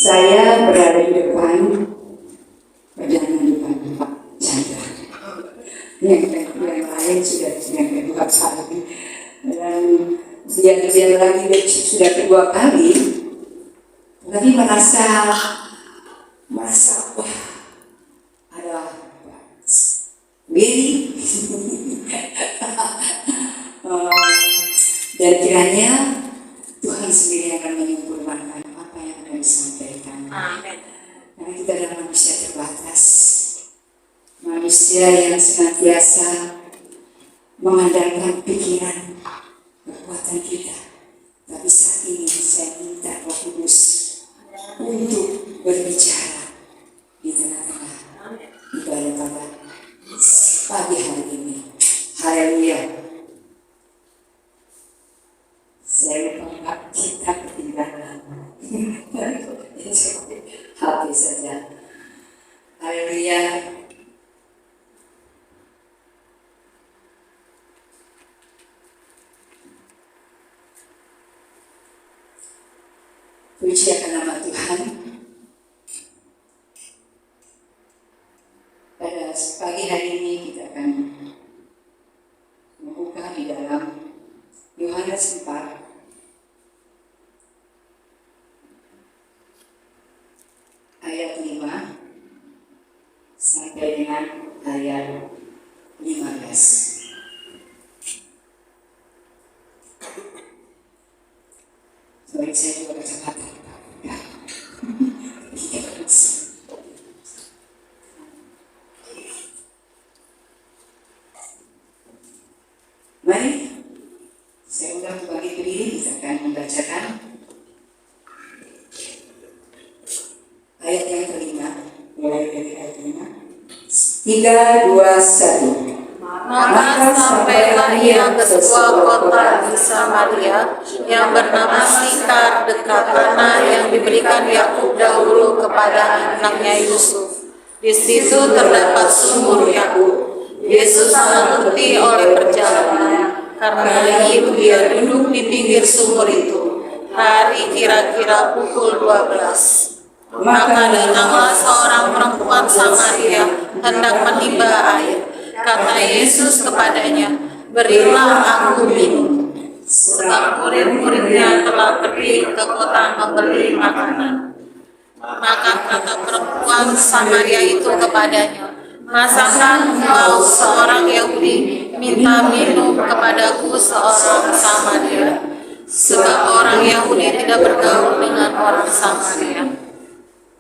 Saya berada di depan, jangan depan Pak Chandra. Yang lain sudah yang kedua kali, dan dia lagi sudah kedua kali, tapi merasa wah ada Willy. Dan kiranya Tuhan sendiri akan menyempurnakan apa yang akan disampaikan. Amin. Karena kita adalah manusia terbatas, manusia yang senantiasa mengandalkan pikiran, kekuatan kita. Tapi saat ini saya minta Roh Kudus untuk berbicara di tengah-tengah ibadah pada pagi hari ini. Haleluya. Saya lupa kita ketinggalan. Hati saja. Haleluya. Puji akan nama Tuhan. Pada pagi hari ini kita akan membuka di dalam Yohanes 4 ayat 5 sampai dengan ayat 15. Sorry, saya juga kecamatan. Mari, saya undang bagi berdiri, kita akan membacakan ayat yang kelima, mulai dari ayat 5. 3, 2, 1. Maka sampailah ia ke sebuah kota di Samaria yang bernama Sikar dekat tanah yang diberikan Yakub dahulu kepada anaknya Yusuf. Di situ terdapat sumur Yakub. Yesus mengerti oleh perjalanan, karena itu dia duduk di pinggir sumur itu. Hari kira-kira pukul 12. Maka datanglah seorang perempuan Samaria hendak menimba air. Kata Yesus kepadanya, "Berilah aku minum." Sebab murid-muridnya telah pergi ke kota membeli makanan. Maka kata perempuan Samaria itu kepadanya, "Masakan engkau seorang Yahudi minta minum kepadaku seorang Samaria?" Sebab orang Yahudi tidak bergaul dengan orang Samaria.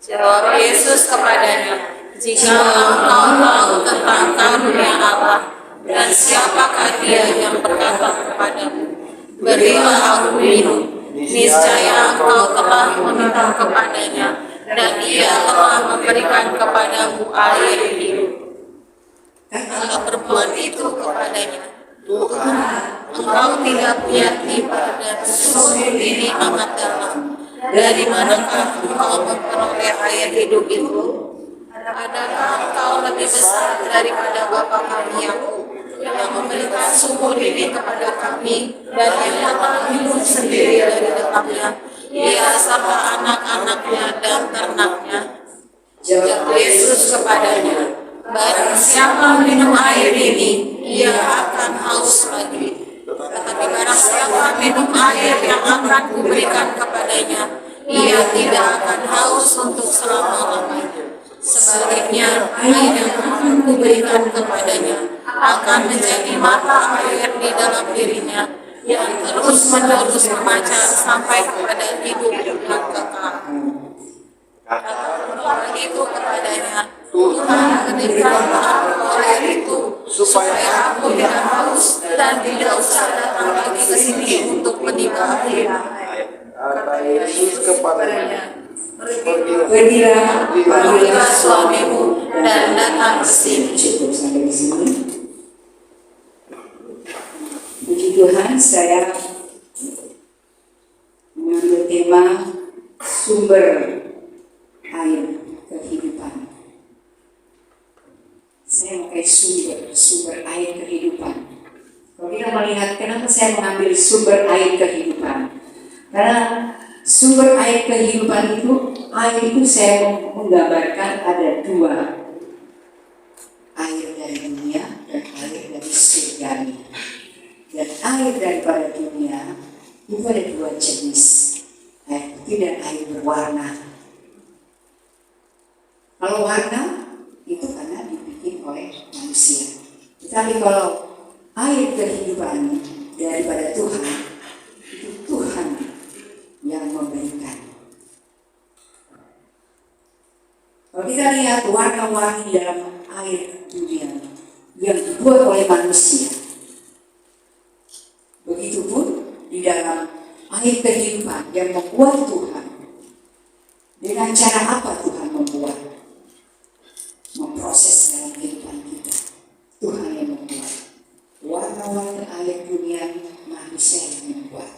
Jawab Yesus kepadanya, "Jika engkau tahu tentang karunia Allah dan siapakah dia yang berkata kepadamu, 'Berilah aku minum,' niscaya engkau telah meminta kepadanya, dan ia telah memberikan kepadamu air hidup." Kata perempuan itu kepadanya, "Tuhan, engkau tidak punya timba dan sumur ini amat dalam. Dari manakah engkau memperoleh air hidup itu? Adakah engkau lebih besar daripada bapa kami Yakub yang memberikan sumur ini kepada kami dan yang telah minum sendiri dari dekatnya, ia serta anak-anaknya dan ternaknya?" Jawab Yesus kepadanya, "Barang siapa minum air ini, ia akan haus lagi. Tetapi barang siapa minum air yang akan kuberikan kepadanya, ia tidak akan haus untuk selama-lamanya. Sebaliknya, air yang akan kuberikan kepadanya akan menjadi mata air di dalam dirinya, yang terus-menerus memancar sampai kepada hidup yang kekal." Kata perempuan itu kepadanya, "Tuhan, berikanlah aku air itu, supaya aku tidak haus dan tidak usah datang lagi ke sini untuk menimba air." Kata Yesus kepadanya, Pergilah, "Panggillah suamimu dan datang ke sini." Cukup sampai di sini. Puji Tuhan, saya mengambil tema sumber air kehidupan. Saya pakai sumber air kehidupan. Kalau kita melihat kenapa saya mengambil sumber air kehidupan, karena Sumber air kehidupan itu saya menggambarkan ada dua. Air dari dunia dan air dari surga. Dan air daripada dunia itu ada dua jenis, air putih dan air berwarna. Kalau warna itu karena dibikin oleh manusia. Tetapi kalau air kehidupan daripada Tuhan, itu Tuhan yang memberikan. Kalau kita lihat warna-warni dalam air dunia yang dibuat oleh manusia, begitupun di dalam air kehidupan yang membuat Tuhan. Dengan cara apa Tuhan membuat? Memproses dalam kehidupan kita. Tuhan yang membuat. Warna-warni air dunia manusia yang membuat.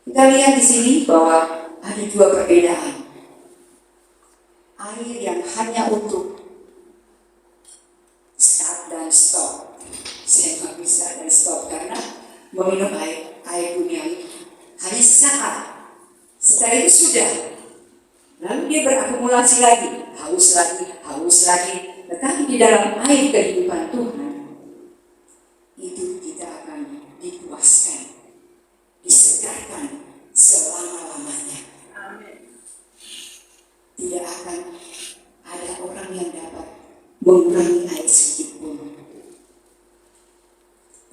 Kita lihat di sini bahwa ada dua perbedaan. Air yang hanya untuk start dan stop. Saya nggak bisa dan stop karena meminum air dunia hanya sesaat. Setelah itu sudah. Lalu dia berakumulasi lagi, haus lagi. Tetapi di dalam air kehidupan Tuhan, itu kita akan dipuaskan, disegarkan selama-lamanya. Tidak akan ada orang yang dapat mengurangi air sedikit pun.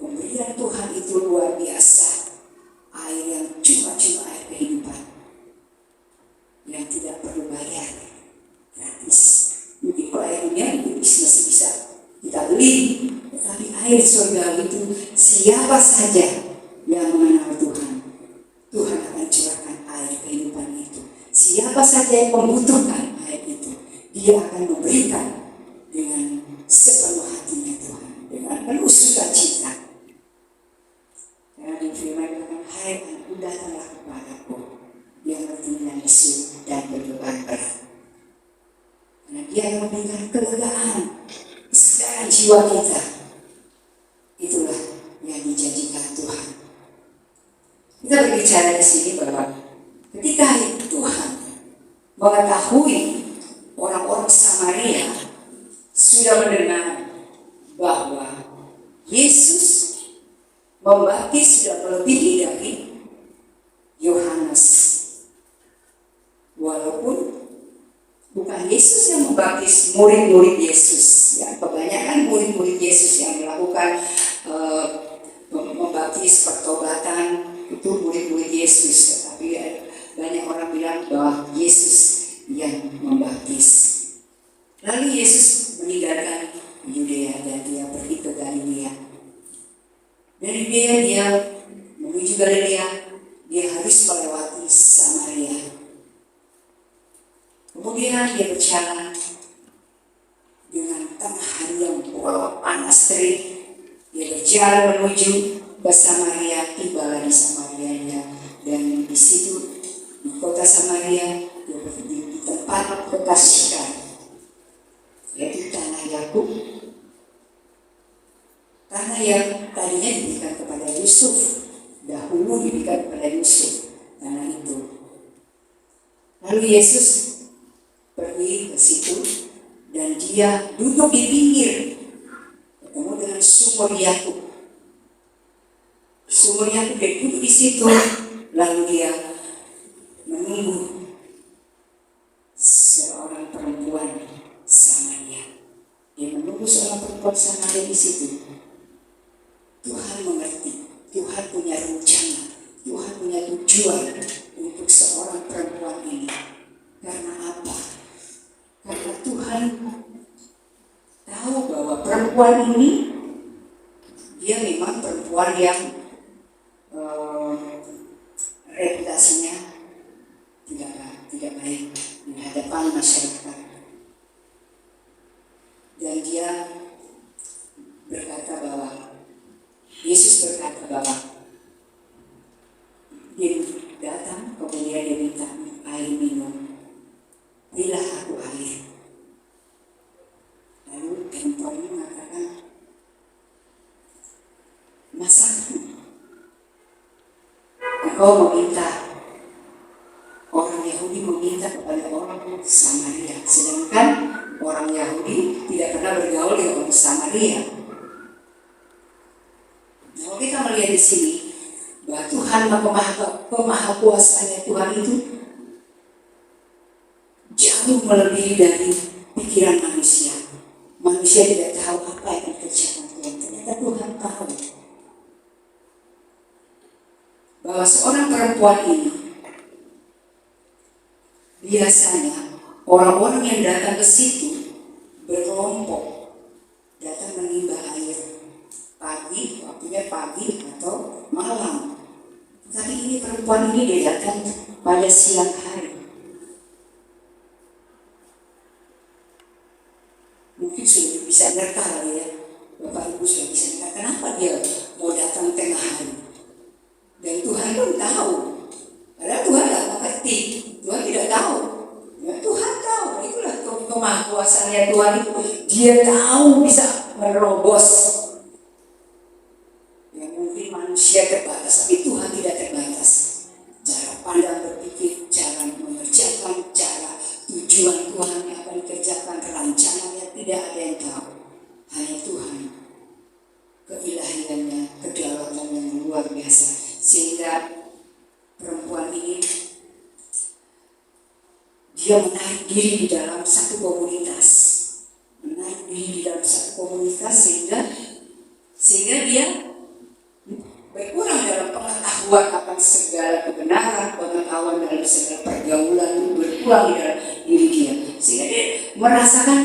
Pemberian Tuhan itu luar biasa. Air yang cuma-cuma air kehidupan, yang tidak perlu bayar, gratis. Mungkin kalau air dunia itu masih bisa kita beli, tetapi air surga itu siapa saja yang mengenal Tuhan, Tuhan akan curahkan air kehidupan itu. Siapa saja yang membutuhkan air itu, Dia akan memberikan dengan sepenuh hatinya Tuhan, dengan penuh sukacita. Karena di firman katakan, hai anakku, datanglah kepadaku yang artinya lesu dan berbeban berat. Karena Dia yang memberikan kelegaan kesegaran jiwa kita. Itulah yang dijanjikan Tuhan. Kita berbicara di sini bahwa ketika Tuhan mengetahui orang-orang Samaria sudah mendengar bahwa Yesus membaptis sudah melebihi dari Yohanes. Walaupun bukan Yesus yang membaptis, murid-murid Yesus. Ya, kebanyakan murid-murid Yesus yang melakukan membaptis pertobatan itu murid-murid Yesus. Tetapi banyak orang bilang bahwa Yesus yang membaptis. Lalu Yesus meninggalkan Yudea dan Dia pergi ke Galilea. Dari Yudea Dia menuju Galilea, Dia harus melewati Samaria. Kemudian Dia berjalan dengan tengah hari yang panas terik. Dia berjalan menuju ke Samaria, tibalah di Samaria Dia. Dan di situ di kota Samaria Dia berdiri di tempat bekas Syekar, yaitu tanah Yakub, tanah yang tadinya diberikan kepada Yusuf, dahulu diberikan kepada Yusuf, tanah itu. Lalu Yesus pergi ke situ dan Dia duduk di pinggir, ketemu dengan sumur Yakub. Sumur Yakub, Dia duduk di situ, lalu Dia menunggu seorang perempuan Samaria. Dia menunggu seorang perempuan Samaria di situ. Tuhan mengerti, Tuhan punya rencana, Tuhan punya tujuan untuk seorang perempuan ini. Karena apa? Karena Tuhan tahu bahwa perempuan ini dia memang perempuan yang reputasinya tidak baik di hadapan masyarakat. Dan dia berkata bahwa Yesus berkata bahwa Dia datang, kemudian Dia minta air minum. Berilah aku air. Lalu perempuan ini mengatakan, masa engkau meminta Yahudi meminta kepada orang Samaria, sedangkan orang Yahudi tidak pernah bergaul dengan orang Samaria. Nah, kalau kita melihat di sini bahwa Tuhan pemahakuasaannya Tuhan itu jauh melebihi dari pikiran manusia. Manusia tidak tahu apa yang dikerjakan Tuhan. Ternyata Tuhan tahu bahwa seorang perempuan ini biasanya orang-orang yang datang ke situ berkelompok datang menimba air pagi, waktunya pagi atau malam. Tapi ini perempuan ini dia datang pada siang hari. Mungkin sudah bisa nerka ya, Bapak Ibu sudah bisa nerka. Kenapa dia mau datang tengah hari? Dan Tuhan pun tahu. Padahal Tuhan tidak mengerti, Tuhan tidak tahu. Ya, Tuhan tahu, itulah kemahakuasaannya Tuhan itu. Dia tahu bisa menerobos. Yang mungkin manusia terbatas, tapi Tuhan tidak terbatas. Cara pandang berpikir, cara mengerjakan, cara tujuan Tuhan yang akan dikerjakan, rencananya tidak ada yang tahu. Hanya Tuhan. Keilahiannya, kedaulatannya yang luar biasa. Sehingga perempuan ini dia menarik diri di dalam satu komunitas, sehingga dia berkurang dalam pengetahuan akan segala kebenaran, pengetahuan dalam segala pergaulan itu berkurang di dalam diri dia, sehingga dia merasakan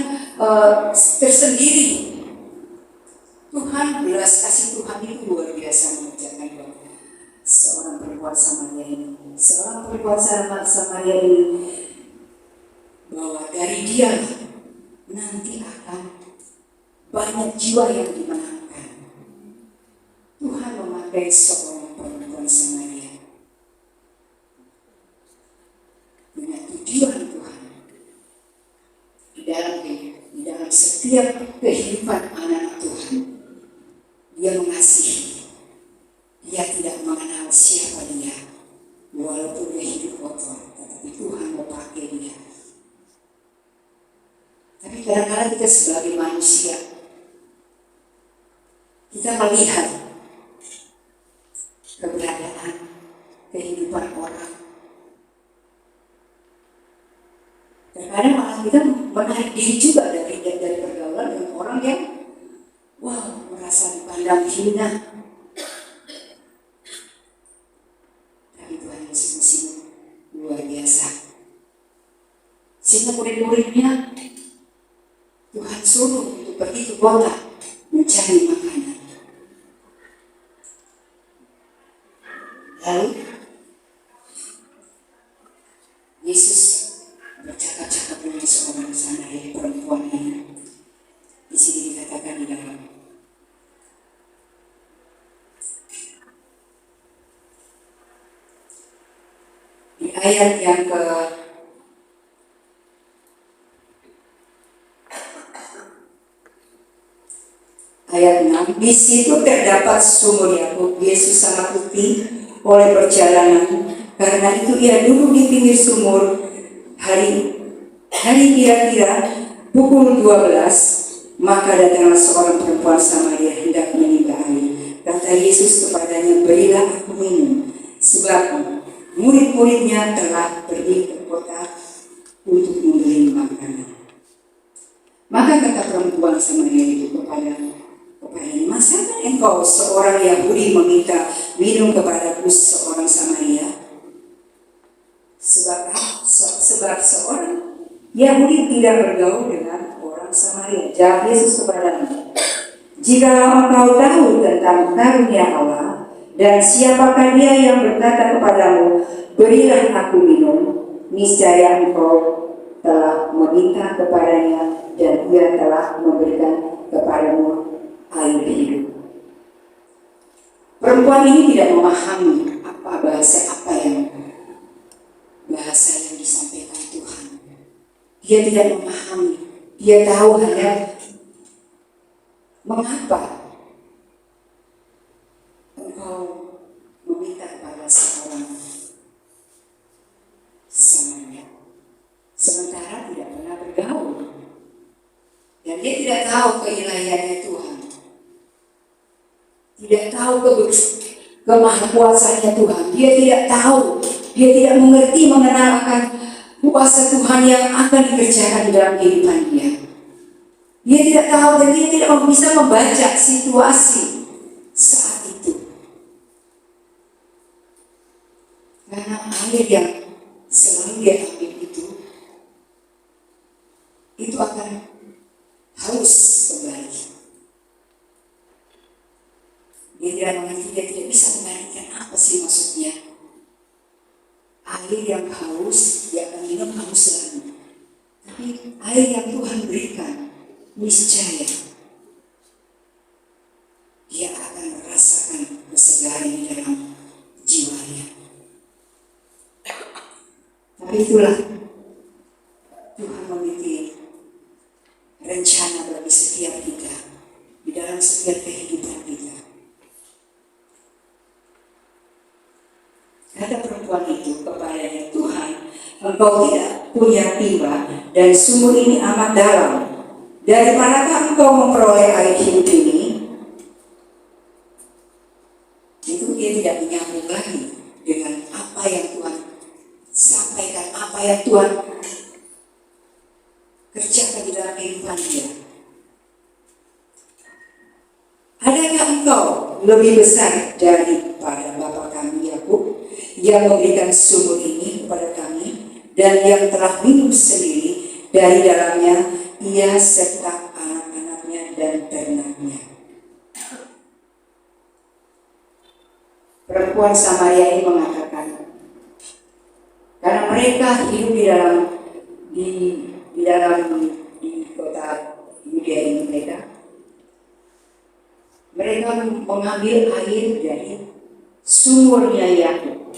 tersendiri. Tuhan, belas kasih Tuhan itu luar biasa mengerjakan seorang perempuan Samaria ini. Seorang perempuan Samaria ini bahwa dari dia nanti akan banyak jiwa yang dimenangkan. Tuhan memakai seorang perempuan Samaria dengan tujuan Tuhan di dalam setiap kehidupan anak Tuhan. Dia mengasihi. Dia tidak mengenal siapa dia, walaupun dia hidup kotor, tetapi Tuhan mau pakai dia. Tapi kadang-kadang kita sebagai manusia, kita melihat keberadaan kehidupan orang. Kadang-kadang malah kita menarik diri juga dari pergaulan dengan orang yang merasa dipandang hina. Tapi Tuhan Yesus luar biasa. Sehingga murid-muridnya Tuhan suruh untuk pergi ke kota mencari makanan. Lalu Yesus bercakap-cakap dengan seorang Samaria perempuan ini. Di sini dikatakan di dalam di ayat yang ke ayat 6, di situ terdapat sumur Yakub. Yesus sangat letih oleh perjalanan, karena itu ia duduk di pinggir sumur. Hari kira-kira pukul 12, maka datanglah seorang perempuan Samaria hendak menimba air. Kata Yesus kepadanya, berilah aku minum, sebab murid-muridnya telah pergi ke kota untuk membeli makanan. Maka kata perempuan Samaria itu kepadanya, masakah engkau seorang Yahudi meminta minum kepadaku seorang Samaria? Sebab seorang Yahudi tidak bergaul dengan orang Samaria. Jawab Yesus kepadanya, jikalau engkau tahu tentang karunia Allah dan siapakah dia yang berkata kepadamu, berilah aku minum, niscaya engkau telah meminta kepadanya dan ia telah memberikan kepadamu air hidup. Perempuan ini tidak memahami bahasa yang disampaikan Tuhan. Dia tidak memahami. Dia tahu hanya mengapa engkau meminta kepada seorang Samaria. Dan dia tidak tahu keilahiannya Tuhan, tidak tahu kemahakuasaannya Tuhan. Dia tidak tahu, dia tidak mengerti mengenal akan kuasa Tuhan yang akan dikerjakan di dalam kehidupan dia. Dia tidak tahu dan dia tidak bisa membaca situasi saat itu. Karena air yang selalu dia ambil itu akan haus kembali. Dia tidak mengerti, dia tidak bisa membayangkan apa sih maksudnya. Air yang haus, dia akan minum haus lagi. Tapi air yang Tuhan berikan, niscaya dia akan merasakan kesegaran di dalam jiwanya. Tapi itulah Tuhan memiliki rencana bagi setiap kita di dalam setiap kehidupan kita. Kata perempuan itu kepadanya, Tuhan, Engkau tidak punya timba dan sumur ini amat dalam. Dari manakah Engkau memperoleh air hidup ini? Itu dia tidak menyambung lagi dengan apa yang Tuhan sampaikan, apa yang Tuhan kerjakan di dalam kehidupan dia. Adakah engkau lebih besar daripada bapa kami Yakub yang memberikan sumur ini kepada kami dan yang telah minum sendiri dari dalamnya ia serta anak-anaknya dan ternaknya? Perempuan Samaria ini mengatakan, karena mereka hidup di kota Yudea ini, mereka mengambil air dari sumurnya Yakub.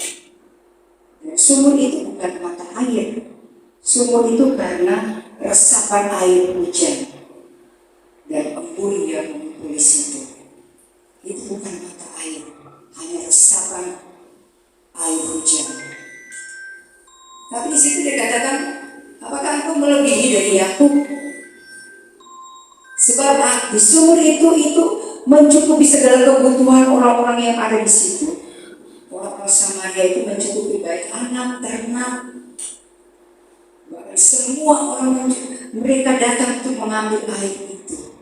Dan sumur itu bukan mata air. Sumur itu karena resapan air hujan dan embun yang mengumpul di situ. Itu bukan mata air, hanya resapan air hujan. Tapi di situ dia katakan, apakah engkau melebihi dari Yakub? Sebab di sumur itu mencukupi segala kebutuhan orang-orang yang ada di situ. Orang-orang Samaria itu mencukupi baik anak, ternak, bahkan semua orang mereka datang untuk mengambil air itu.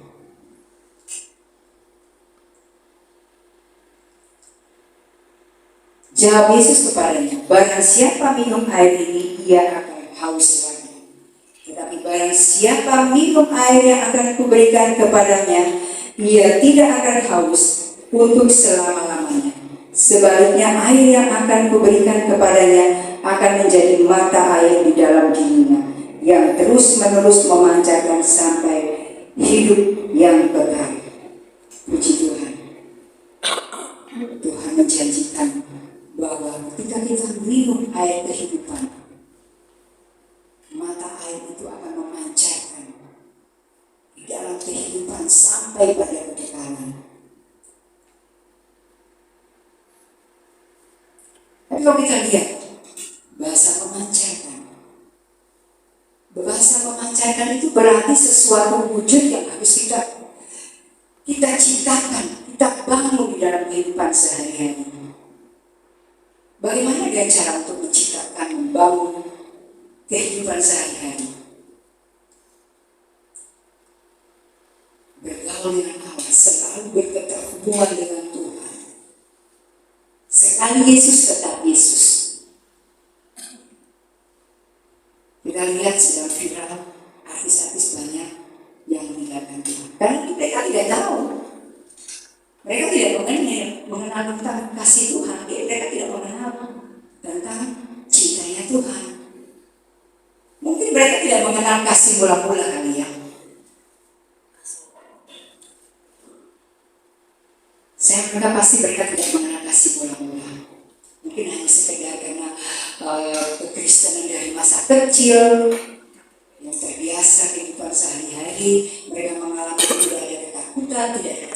Jawab Yesus kepadanya, barang siapa minum air ini, ia akan haus lagi. Tetapi barang siapa minum air yang akan kuberikan kepadanya, ia tidak akan haus untuk selama-lamanya. Sebaliknya air yang akan kuberikan kepadanya akan menjadi mata air di dalam dirinya, yang terus-menerus memancarkan sampai hidup yang kekal. Puji Tuhan. Tuhan menjanjikan bahwa ketika kita minum air kehidupan, mata air itu akan memancarkan di dalam kehidupan sampai pada kekekalan. Tapi kalau kita lihat bahasa memancarkan itu berarti sesuatu wujud yang harus kita ciptakan, kita bangun di dalam kehidupan sehari-hari. Bagaimana dia cara untuk menciptakan, membangun kehidupan sehari-hari? Bergaul dengan Allah, selalu berketerhubungan dengan Tuhan. Sekali Yesus tetap Yesus. Kita lihat sedang viral, artis-artis banyak yang meninggalkan Tuhan. Karena mereka tidak tahu. Mereka tidak mengenal tentang kasih Tuhan. Mereka tidak mengenal tentang cintanya Tuhan. Mungkin mereka tidak mengenal kasih mula-mula kali ya. Saya mereka pasti mereka tidak mengenal kasih mula-mula. Mungkin hanya sekedar karena kekristenan dari masa kecil yang terbiasa kehidupan sehari-hari, mereka mengalami tidak ada ketakutan, tidak ada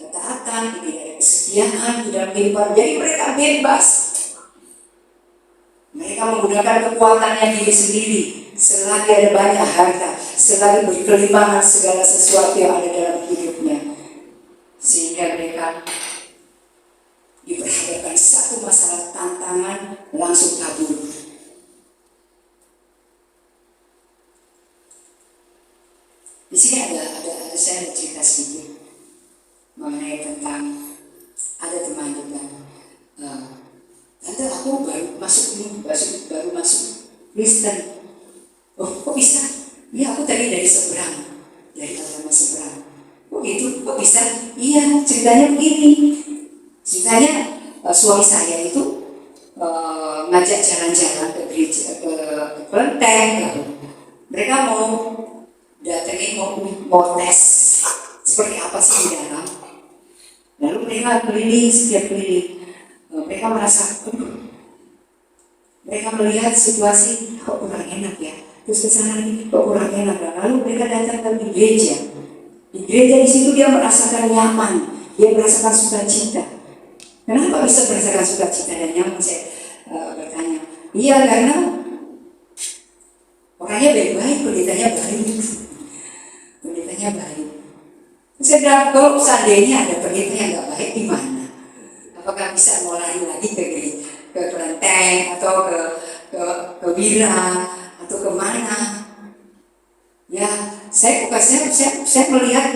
ketaatan, tidak ada kesetiaan di dalam kehidupan. Jadi mereka bebas. Mereka menggunakan kekuatannya diri sendiri selagi ada banyak harta, selagi berkelimpahan segala sesuatu yang ada dalam hidupnya, sehingga mereka diperhadapkan satu masalah tantangan langsung kabur. Di sini ada saya mau cerita sedikit mengenai tentang ada teman juga. Tante, aku baru masuk Kristen. Oh, kok bisa? Iya, aku tadi dari seberang, dari agama seberang. Oh gitu, kok bisa? Iya, ceritanya begini. Ceritanya suami saya itu ngajak jalan-jalan ke gereja, ke kelenteng. Mereka mau datengin, mau tes seperti apa sih di dalam. Lalu mereka keliling, setiap keliling mereka merasa, mereka melihat situasi kok kurang enak ya. Terus kesana lagi kok kurang enak. Lalu mereka datang ke gereja. Di gereja di situ dia merasakan nyaman, dia merasakan sukacita. Kenapa bisa merasakan sukacita dan nyaman? Saya bertanya. Iya, karena orangnya baik-baik, pendetanya baik. Pendetanya baik. Saya bilang, kalau seandainya ada pendeta yang nggak baik di mana? Apakah bisa mau lari lagi ke kelenteng atau ke Wira atau kemana? Ya, saya melihat,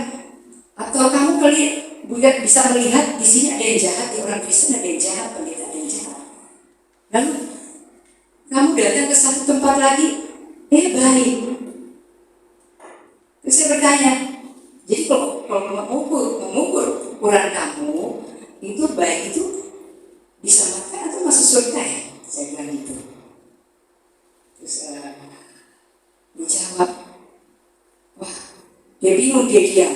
atau kamu bisa melihat di sini ada yang jahat, di orang Kristen ada yang jahat, pendeta ada yang jahat. Lalu kamu datang ke satu tempat lagi, baik. Terus saya bertanya, jadi kalau mengukur ukuran kamu itu baik itu disamakan atau masuk surga ya? Saya bilang gitu. Terus dijawab, wah, dia bingung, dia diam.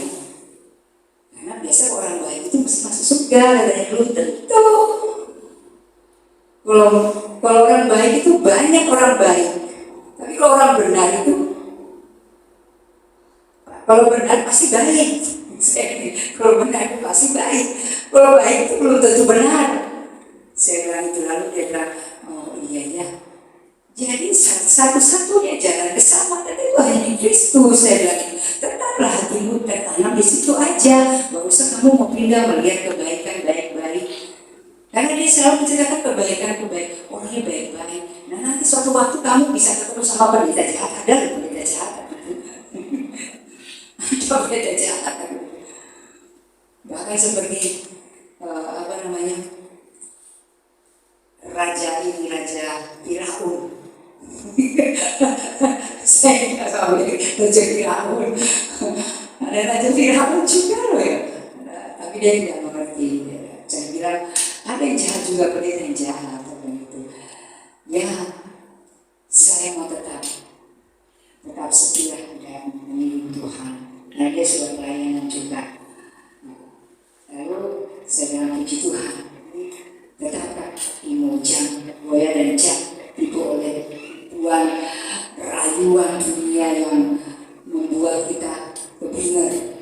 Karena biasa orang baik itu mesti masuk surga, katanya belum tentu. Kalau orang baik itu banyak orang baik, tapi kalau orang benar itu, kalau benar pasti baik. Kalau benar itu pasti baik. Kalau baik itu belum tentu benar. Saya bilang itu, lalu dia bilang, oh iya ya. Jadi satu-satunya jalan keselamatan itu hanya di Kristus. Saya bilang, tetaplah hatimu tertanam di situ aja. Gak usah kamu mau pindah melihat kebaikan baik-baik. Karena dia selalu menceritakan kebaikan-kebaikan. Orangnya baik-baik. Nah nanti suatu waktu kamu bisa ketemu sama pendeta jahat. Ada pendeta jahat. Ada pendeta jahat. Bahkan seperti Raja Firaun. Saya nggak tahu Raja Firaun. Ada Raja Firaun juga loh ya. Tapi dia tidak mengerti. Saya bilang ada yang jahat juga, pendeta yang jahat gitu. Ya, saya mau tetap setia dan memilih Tuhan. Nah dia sudah pelayanan juga. Lalu saya bilang puji Tuhan. Betapa Imojang, Boya dan Jack tipu oleh tuan rayuan dunia yang membuat kita kebingungan.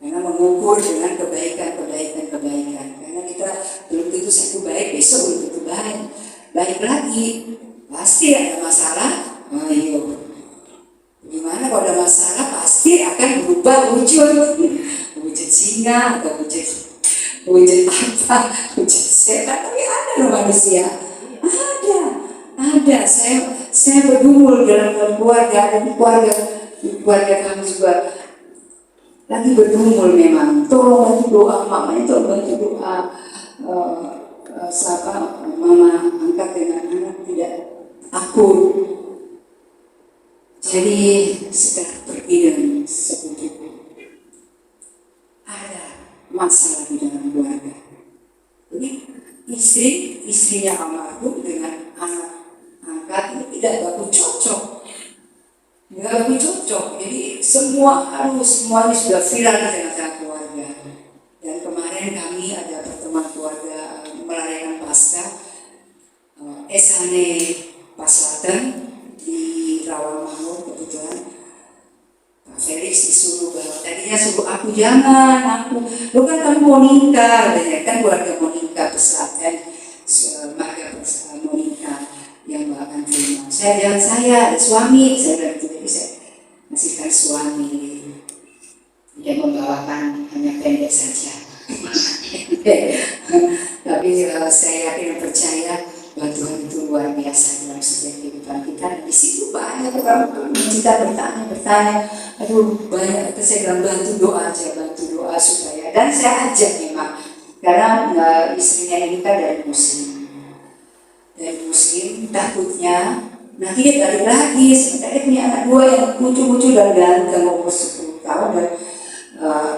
Karena mengukur dengan kebaikan. Karena kita belum tentu satu baik, besok belum tentu baik. Baik lagi, pasti ada masalah. Ayo, gimana kalau ada masalah pasti akan berubah wujud singa atau wujud apa, wujud setan. Tapi ada loh manusia, ada. Saya bergumul dalam keluarga, ada di keluarga kami juga lagi bergumul memang. Tolong bantu doa mamanya, tolong bantu doa. Mama angkat dengan anak tidak akur. Jadi sedang pergi dengan sepupu. Ada masalah di dalam keluarga. Jadi istrinya almarhum dengan anak angkat ini tidak baku cocok. Jadi semuanya sudah viral di tengah-tengah keluarga. Dan kemarin kami ada pertemuan keluarga merayakan Paskah Esane Paslaten di Rawamangun. Kebetulan Pak Felix disuruh bahwa tadinya suruh aku jangan, lu kan kamu mau nikah, kan keluarga mau nikah Paslaten, marga mau nikah yang bahkan terima. Jangan saya suami, saya bilang itu bisa masihkan suami. Dia membawakan hanya pendek saja. Tapi saya yakin dan percaya bahwa Tuhan itu luar biasa dalam setiap kehidupan kita. Di situ banyak orang kita bertanya, aduh banyak. Saya bilang bantu doa supaya. Dan saya ajak memang, karena istrinya ini kan dari Muslim, takutnya nanti dia balik lagi. Sementara dia punya anak 2 yang lucu-lucu dan ganteng, umur 10 tahun dan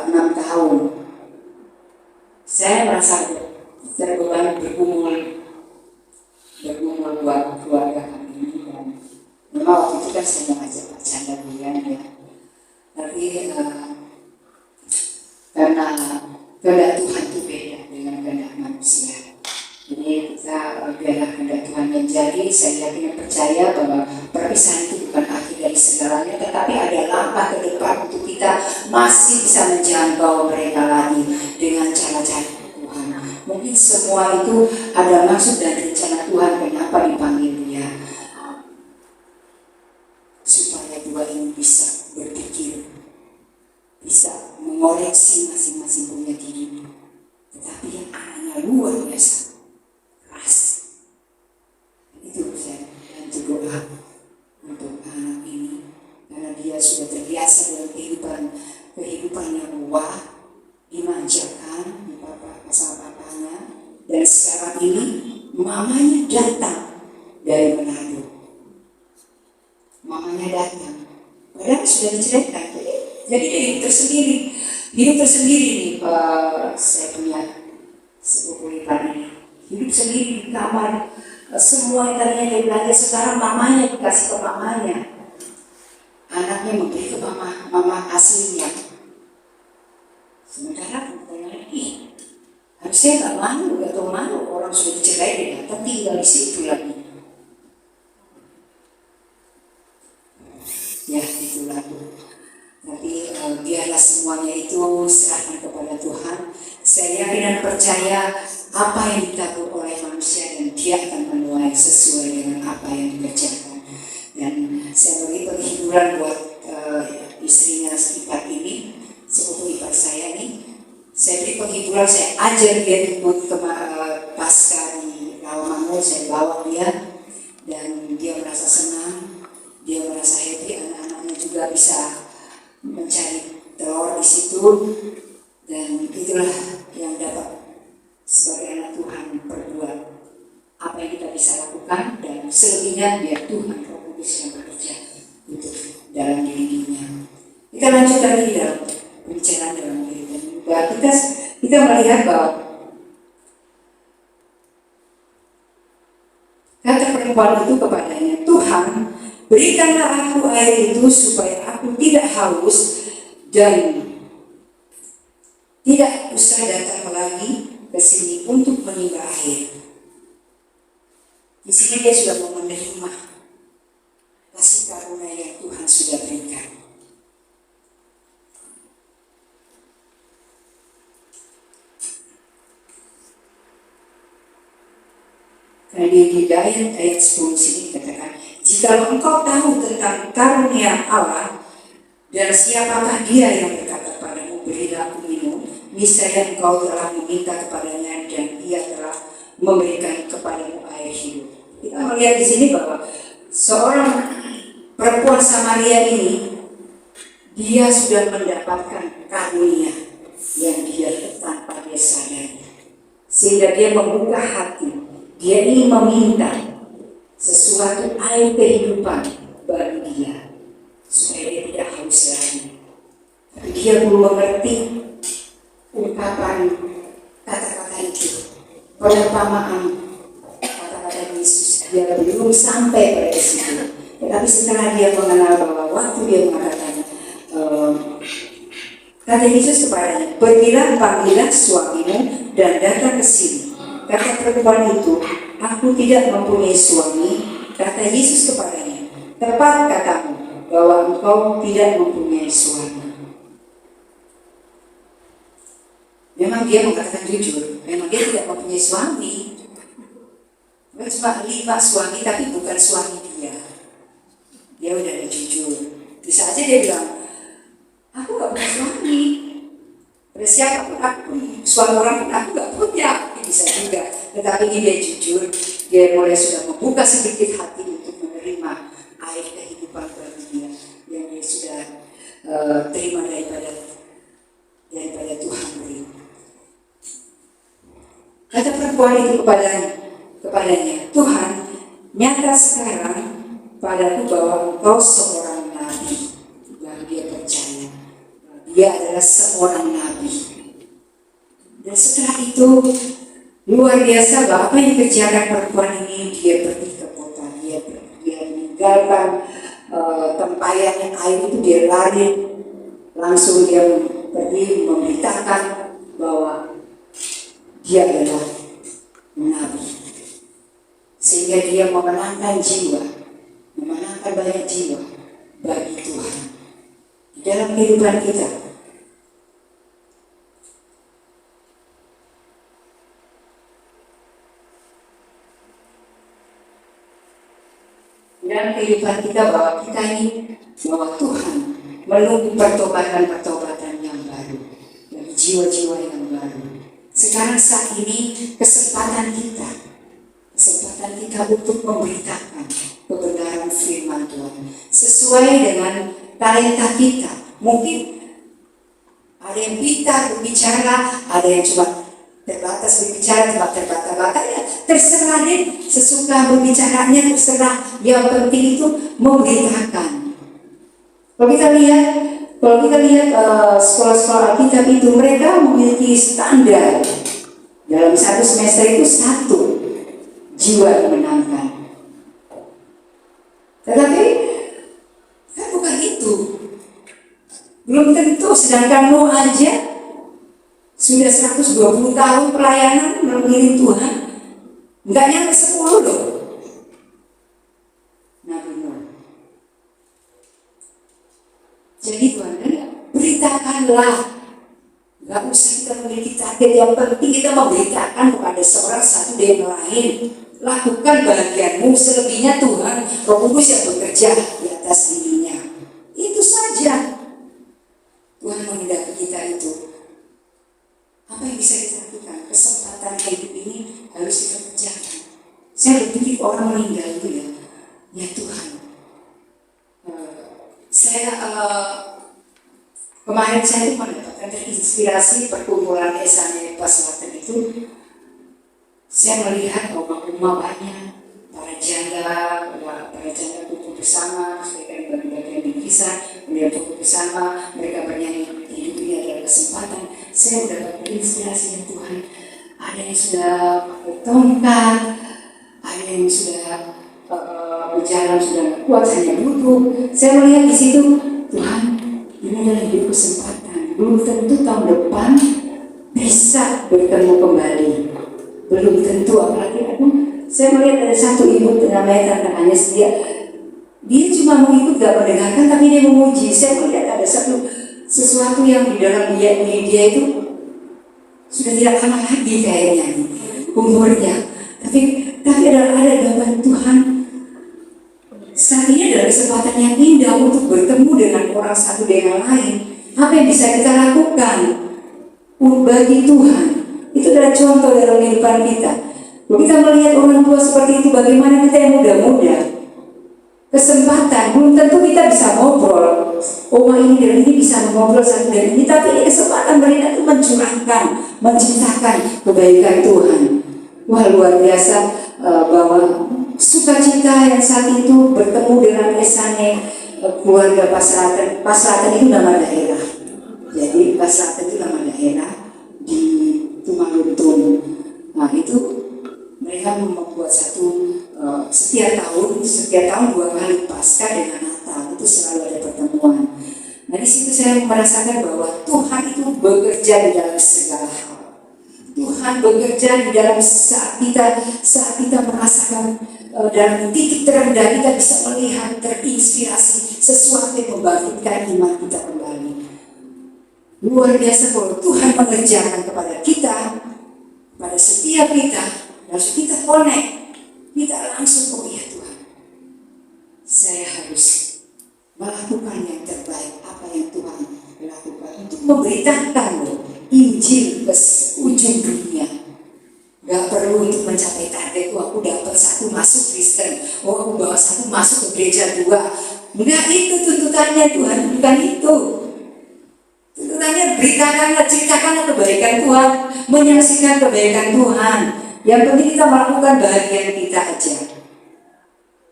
6 tahun. Saya merasa terbeban bergumul buat keluarga kami ini. Dan memang waktu itu kan saya mengajak Pak Chandra Buyan ya. Tapi karena kehendak Tuhan itu beda dengan kehendak manusia. Jadi kita biarlah kehendak Tuhan menjadi. Saya yakin dan percaya bahwa perpisahan itu bukan akhir dari segalanya, tetapi ada langkah ke depan untuk kita masih bisa menjangkau mereka lagi dengan cara-cara Tuhan. Mungkin semua itu ada maksud dan rencana Tuhan kenapa dipanggil dia, supaya 2 ini bisa berpikir, bisa mengoreksi masing-masing punya diri. Tetapi yang anaknya luar biasa keras. Itu saya bantu doa untuk anak ini, karena dia sudah terbiasa dalam kehidupan yang wah, dimanjakan sama papanya, dan sekarang ini mamanya datang dari Manado. Mamanya datang, padahal sudah diceraikan. Jadi dia hidup tersendiri nih. Saya punya sepupu ipar ini hidup sendiri di kamar. Semua yang tadinya dia belanja sekarang mamanya dikasih ke mamanya. Anaknya memberi ke mama aslinya. Sementara perempuan lagi, harusnya nggak malu, orang sudah dicerai dia datang tinggal di situ lagi. Ya itulah tuh. Tapi biarlah semuanya itu serahkan kepada Tuhan. Saya yakin dan percaya apa yang ditabur oleh manusia dan dia akan menuai sesuai dengan apa yang dikerjakan. Dan saya beri penghiburan buat istrinya ipar ini, sepupu ipar saya ini. Saya beri penghiburan, saya ajar dia ikut ke pasca di Rawamangun, saya bawa dia dan dia merasa senang, dia merasa happy, anak-anaknya juga bisa mencari telur di situ. Dan itulah yang dapat sebagai anak Tuhan perbuat apa yang kita bisa lakukan, dan selebihnya biar Tuhan Roh Kudus yang bekerja untuk dalam dirinya. Kita lanjut lagi dalam pembicaraan dalam kehidupan juga. Kita melihat bahwa kata perempuan itu kepadanya, Tuhan, berikanlah aku air itu supaya aku tidak haus dan tidak usah datang lagi ke sini untuk menimba air. Di sini dia sudah mau menerima kasih karunia yang Tuhan sudah berikan. Karena di ayat 10 sini dikatakan, jika engkau tahu tentang karunia Allah dan siapakah dia yang berkata padamu, berilah aku minum, niscaya engkau telah meminta kepadanya dan ia telah memberikan kepadamu air hidup. Kita melihat di sini bahwa seorang perempuan Samaria ini, dia sudah mendapatkan karunia yang dia tanpa dia sadari, sehingga dia membuka hati. Dia ingin meminta sesuatu air kehidupan bagi dia, supaya dia tidak haus lagi. Tapi dia belum mengerti ungkapan kata-kata itu, perumpamaan kata-kata Yesus. Dia belum sampai pada situ. Tetapi setelah dia mengenal bahwa waktu dia mengatakan, kata Yesus kepadanya, pergilah, panggillah suamimu dan datang ke sini. Kata perempuan itu, aku tidak mempunyai suami. Kata Yesus kepadanya, tepat katamu bahwa engkau tidak mempunyai suami. Memang dia mengatakan jujur, memang dia tidak mempunyai suami. Cuma 5 suami, tapi bukan suami dia. dia udah ada jujur. Bisa aja dia bilang, aku gak punya suami, pada siapapun aku, suami orang pun aku gak punya, bisa juga. Tetapi ini dia jujur, dia mulai sudah membuka sedikit hati untuk menerima air kehidupan bagi dia yang dia sudah terima daripada Tuhan beri. Kata perempuan itu kepadanya, Tuhan, nyata sekarang padaku bahwa engkau seorang nabi. Lalu dia percaya dia adalah seorang nabi. Dan setelah itu luar biasa bahwa apa yang dikerjakan perempuan ini, dia pergi ke kota, dia meninggalkan tempayannya air itu, dia lari langsung, dia pergi memberitakan bahwa dia adalah nabi, sehingga dia memenangkan banyak jiwa bagi Tuhan di dalam kehidupan kita. Dalam kehidupan kita bahwa Tuhan menunggu pertobatan yang baru dan jiwa-jiwa yang baru. Sekarang saat ini kesempatan kita untuk memberitakan kebenaran firman Tuhan sesuai dengan talenta kita. Mungkin ada yang pintar berbicara, ada yang cuma terbatas berbicara, cuma terbata-bata, ya terserah deh, sesuka berbicaranya terserah. Yang penting itu memberitakan. Kalau kita lihat sekolah-sekolah Alkitab itu, mereka memiliki standar. Dalam satu semester itu 1 jiwa dimenangkan. Tetapi kan bukan itu. Belum tentu, sedangkan Nuh aja sudah 120 tahun pelayanan mengiring Tuhan, nggak nyampe 10 loh. Nabi Nuh. Jadi Tuhan, beritakanlah. Gak usah kita memiliki target, yang penting kita memberitakan kepada seorang satu dan yang lain. Lakukan bagianmu, selebihnya Tuhan Roh Kudus yang bekerja di atas dirinya. Itu saja. Tuhan menghendaki kita itu. Apa yang bisa kita lakukan? Kesempatan hidup ini harus kita kerjakan. Saya berpikir orang meninggal itu ya Tuhan. Kemarin saya itu mendapatkan terinspirasi perkumpulan Esane Paselatan itu. Saya melihat rumah banyak para janda kumpul bersama, mereka bagian bingkisan, mereka kumpul bersama, mereka bernyanyi. Hidup ini adalah kesempatan. Saya mendapatkan inspirasi dari Tuhan. Ada yang sudah bertongkat, ada yang sudah berjalan sudah kuat, hanya duduk. Saya melihat di situ, Tuhan, ini adalah hidup kesempatan. Belum tentu tahun depan bisa bertemu kembali. Belum tentu, apalagi saya melihat ada satu ibu namanya Tante Agnes, dia cuma mengikut, gak mendengarkan, tapi dia memuji. Saya melihat ada sesuatu yang di dalam dia itu sudah tidak lama lagi kayaknya umurnya. Tapi ada gambar Tuhan. Saat ini adalah kesempatan yang indah untuk bertemu dengan orang satu dengan lain. Apa yang bisa kita lakukan bagi Tuhan? Itu adalah contoh dalam kehidupan kita. Kalau kita melihat orang tua seperti itu, bagaimana kita yang muda-muda? Kesempatan, belum tentu kita bisa ngobrol. Oma ini dan ini bisa ngobrol satu dan ini, tapi ini kesempatan mereka itu mencurahkan, menciptakan kebaikan Tuhan. Wah, luar biasa bahwa sukacita yang saat itu bertemu dengan Esane, keluarga Paselatan itu nama daerah. Jadi Paselatan itu nama daerah di Tumaluntun. Nah itu mereka membuat setiap tahun 2 kali Paskah dengan Natal itu selalu ada pertemuan. Nah di situ saya merasakan bahwa Tuhan itu bekerja di dalam segala hal. Tuhan bekerja di dalam saat kita merasakan dalam titik terendah kita bisa melihat, terinspirasi sesuatu yang membangkitkan iman kita kembali. Luar biasa kalau Tuhan mengerjakan kepada kita, pada setiap kita, langsung kita connect, kita langsung, oh iya Tuhan, saya harus melakukan yang terbaik apa yang Tuhan lakukan untuk memberitakan Injil ke ujung dunia. Gak perlu untuk mencapai target, aku dapat 1 masuk Kristen, aku bawa 1 masuk ke gereja 2. Enggak itu tuntutannya Tuhan, bukan itu. Tuntutannya beritakanlah, ceritakanlah kebaikan Tuhan, menyaksikan kebaikan Tuhan. Yang penting kita melakukan bagian kita aja.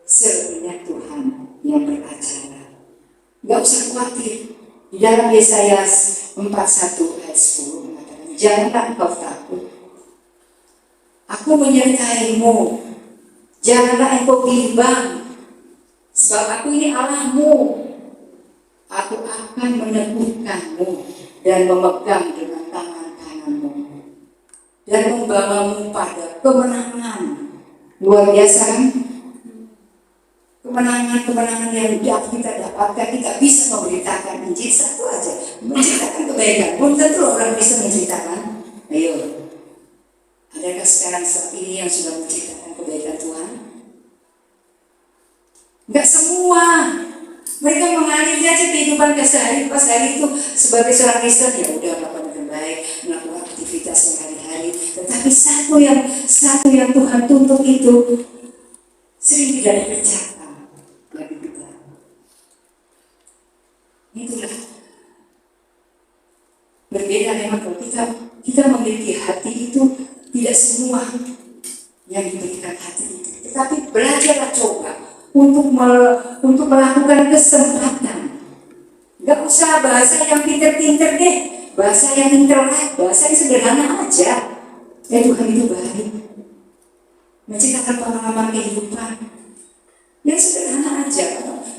Selebihnya Tuhan yang beracara. Gak usah khawatir. Di dalam Yesaya 41 ayat 10 mengatakan, janganlah engkau takut. Aku menyertaimu, janganlah engkau bimbang, sebab aku ini Allahmu. Aku akan meneguhkanmu dan memegang dengan tangan kananmu dan membawamu pada kemenangan. Luar biasa kan? Kemenangan-kemenangan yang kita dapatkan, kita bisa memberitakan Injil satu aja, menceritakan kebaikan. Belum tentu orang bisa menceritakan. Ayo. Adakah sekarang saat ini yang sudah menceritakan kebaikan Tuhan? Enggak semua. Mereka mengalir aja kehidupan keseharian. Pas hari itu sebagai seorang Kristen ya udah melakukan yang baik, melakukan aktivitas yang hari-hari. Tetapi satu yang Tuhan tuntut itu sering tidak dikerjakan bagi kita. Itulah berbeda memang kalau kita memiliki hati itu. Tidak semua yang diberikan hati itu, tetapi belajarlah coba untuk melakukan kesempatan. Gak usah bahasa yang pinter-pinter deh, bahasa yang intelek, bahasa yang sederhana aja. Ya Tuhan itu baik, menceritakan pengalaman kehidupan yang sederhana aja.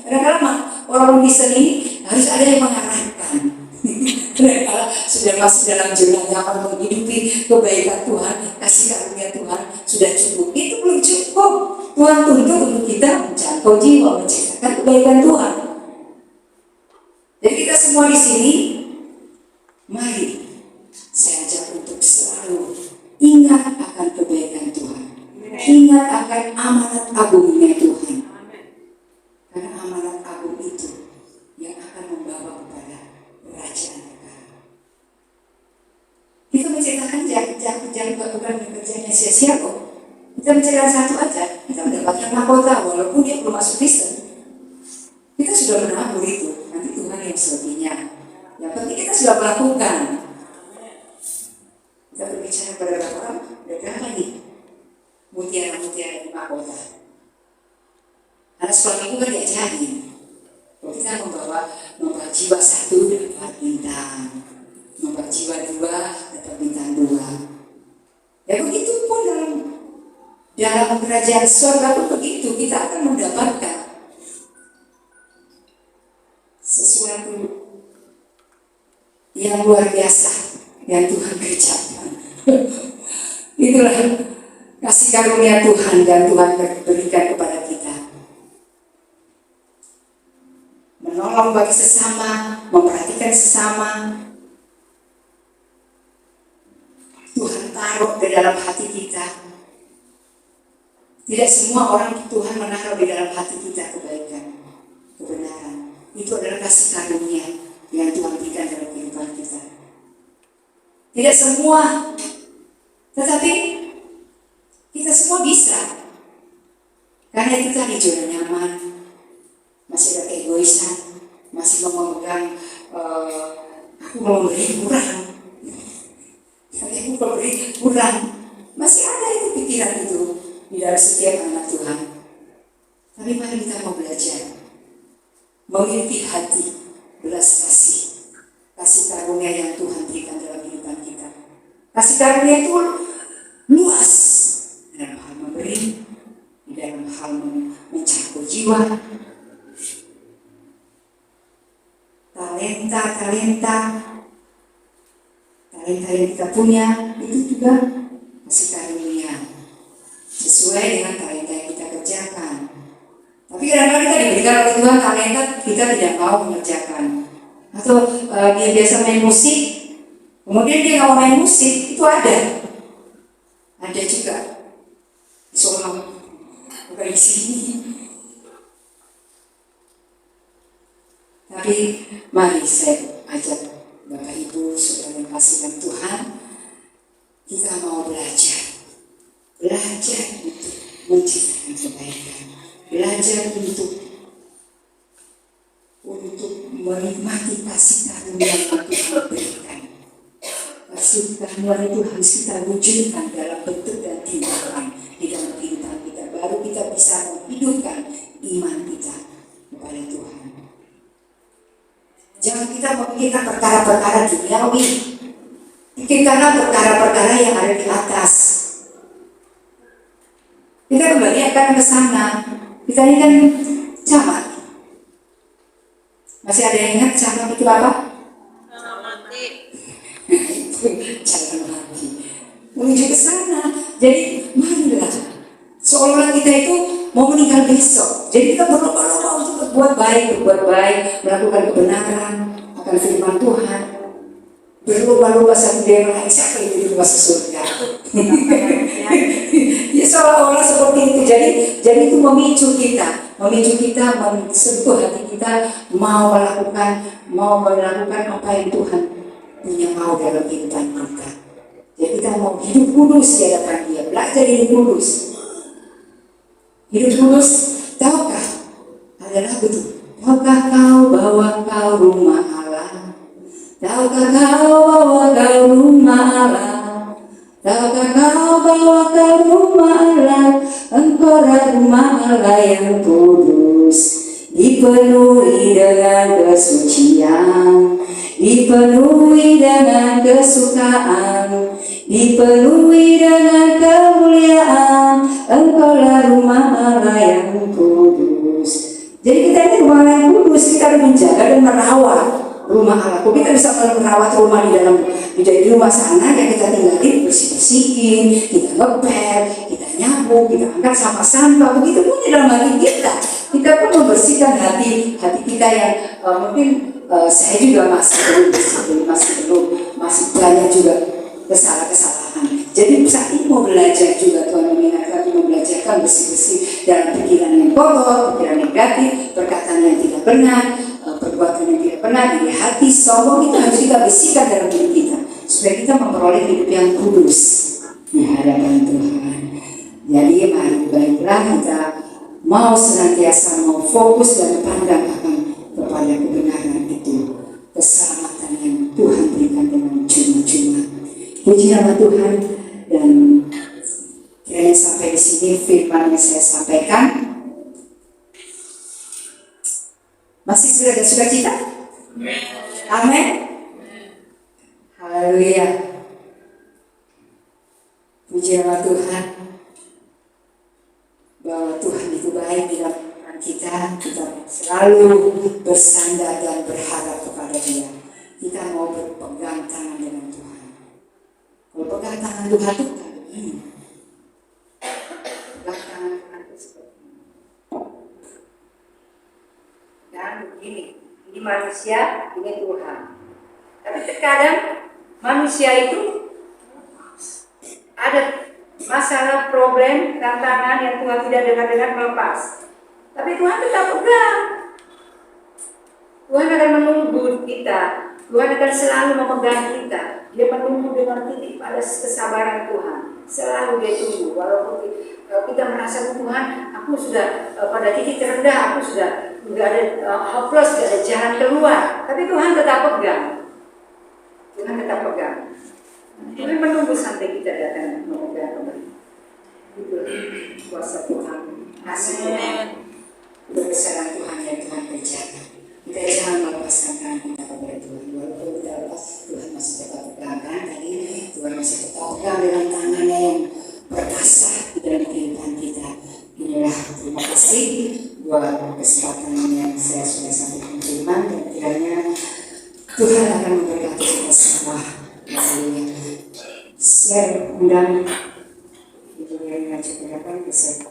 Kadang-kadang orang Kristen ini harus ada yang mengarahkan. Kalau sudah masuk dalam jalan yang akan menghidupi kebaikan Tuhan, kasih karunia Tuhan sudah cukup. Itu belum cukup. Tuhan tuntut untuk kita menjangkau jiwa, menceritakan kebaikan Tuhan. Jadi kita semua di sini, mari saya ajak untuk selalu ingat akan kebaikan Tuhan, ingat akan amanat agungnya Tuhan. Karena amanat agung itu yang akan membawa kepada kerajaan. Kita menceritakan jangan bukan kerjanya sia-sia kok. Kita menceritakan satu aja, kita mendapatkan mahkota walaupun dia belum masuk Kristen. Kita sudah menabur itu, nanti Tuhan yang selebihnya. Yang penting kita sudah melakukan. Kita berbicara pada berapa orang, ada berapa nih mutiara-mutiara di mahkota. Karena sekolah itu kan diajarin. Kalau kita membawa jiwa 1 dapat bintang, membawa jiwa 2 dapat bintang 2. Ya begitu pun dalam kerajaan surga pun begitu, kita akan mendapatkan sesuatu yang luar biasa yang Tuhan kerjakan. Itulah kasih karunia Tuhan dan Tuhan berikan kepada kita. Menolong bagi sesama, memperhatikan sesama. Tuhan taruh di dalam hati kita. Tidak semua orang Tuhan menaruh di dalam hati kita kebaikan, kebenaran. Itu adalah kasih karunia yang Tuhan berikan dalam kehidupan kita. Tidak semua, tetapi kita semua bisa. Karena itu tadi zona nyaman, masih ada keegoisan, masih mau memegang, aku mau beri kurang. Aku mau beri kurang. Masih ada itu pikiran itu di dalam setiap anak Tuhan. Tapi mari kita mau belajar memiliki hati belas kasih karunia yang Tuhan berikan dalam kehidupan kita. Kasih karunia itu luas dalam hal memberi, di dalam hal mencakup jiwa, talenta yang kita punya itu juga kasih karunia sesuai dengan talenta yang kita kerjakan. Tapi kadang-kadang kita diberikan oleh Tuhan talenta kita tidak mau mengerjakan. Atau dia biasa main musik, kemudian dia nggak mau main musik, itu ada juga. Soal bukan di sini. Tetapi mari saya ajak Bapak Ibu, saudara yang kasih dalam Tuhan, kita mau belajar untuk menciptakan kebaikan, belajar untuk menikmati kasih karunia yang Tuhan berikan. Kasih karunia itu harus kita wujudkan dalam bentuk dan tindakan di dalam kehidupan kita. Baru kita bisa menghidupkan iman kita kepada Tuhan. Jangan kita memikirkan perkara-perkara duniawi, pikirkanlah perkara-perkara yang ada di atas. Kita kembali akan ke sana. Kita ini kan camat. Masih ada yang ingat camat itu apa? Mati. Jangan mati. Menuju ke sana. Jadi marilah. Seolah-olah kita itu mau meninggal besok. Jadi kita berlomba-lomba untuk berbuat baik, melakukan kebenaran, akan firman Tuhan. Berlomba-lomba satu daerah siapa yang jadi masuk surga. Ya seolah-olah seperti itu. Jadi itu memicu kita mensentuh hati kita mau melakukan apa yang Tuhan punya mau dalam kehidupan kita. Jadi kita mau hidup kudus di hadapan Dia, belajar hidup kudus. Hidup kudus, tahukah adalah betul. Tahukah kau bahwa kau rumah Allah? Tahukah kau bahwa kau rumah Allah? Tahukah kau bahwa kau rumah Allah? Engkau rumah Allah yang kudus, dipenuhi dengan kesucian, dipenuhi dengan kesukaan, dipenuhi dengan kemuliaan. Engkau rumah Allah yang kudus. Jadi kita ini rumah Allah yang kudus, kita harus menjaga dan merawat rumah Allah. Kok kita bisa merawat rumah di rumah sana yang kita tinggalin, bersih-bersihin, kita ngepel, kita nyapu, kita angkat sampah-sampah. Begitu pun di dalam hati kita pun membersihkan hati kita yang mungkin saya juga masih banyak juga kesalahan. Jadi saat ini mau belajar juga, Tuhan mengingatkan untuk belajarkan bersih-bersih dalam pikiran yang kotor, pikiran negatif, perkataan yang tidak benar, perbuatan yang tidak benar, dari hati sombong itu harus kita bersihkan dalam diri kita supaya kita memperoleh hidup yang kudus di hadapan Tuhan. Jadi mari baiklah kita mau senantiasa mau fokus dan pandang akan kepada kebenaran itu, keselamatan yang Tuhan berikan dengan cuma-cuma. Puji nama Tuhan. Dan kiranya sampai di sini firman yang saya sampaikan masih sudah ada sukacita? Amin. Haleluya. Puji nama Tuhan bahwa Tuhan itu baik di dalam kita selalu bersandar dan berharap kepada Dia. Kita mau berpegang tangan dengan Tuhan. Kalau pegang tangan Tuhan itu bukan begini. Pegang tangan Tuhan itu seperti ini. Dan begini, ini manusia, ini Tuhan. Tapi terkadang manusia itu ada masalah, problem, tantangan yang Tuhan tidak dengan melepas. Tapi Tuhan tetap pegang. Tuhan akan menunggu kita. Tuhan akan selalu memegang kita. Dia menunggu dengan titik pada kesabaran Tuhan. Selalu Dia tunggu. Walaupun kita merasa Tuhan, aku sudah pada titik terendah, aku sudah ada hopeless, tidak ada jalan keluar. Tapi Tuhan tetap pegang. Tuhan tetap pegang. Tuhan menunggu sampai kita datang memegang kembali. Itu kuasa Tuhan, kasih Tuhan, kebesaran Tuhan yang Tuhan kerjakan. Kita jangan melepaskan tangan kita kepada Tuhan. Walaupun kita lepas, Tuhan masih tetap pegang. Tadi Tuhan masih tetap pegang dengan tangannya yang perkasa di dalam kehidupan kita. Inilah terima kasih buat kesempatan yang saya sudah sampaikan firman, dan kiranya Tuhan akan memberkati kita semua. Haleluya. Saya undang Ibu yang ngajak berapa bisa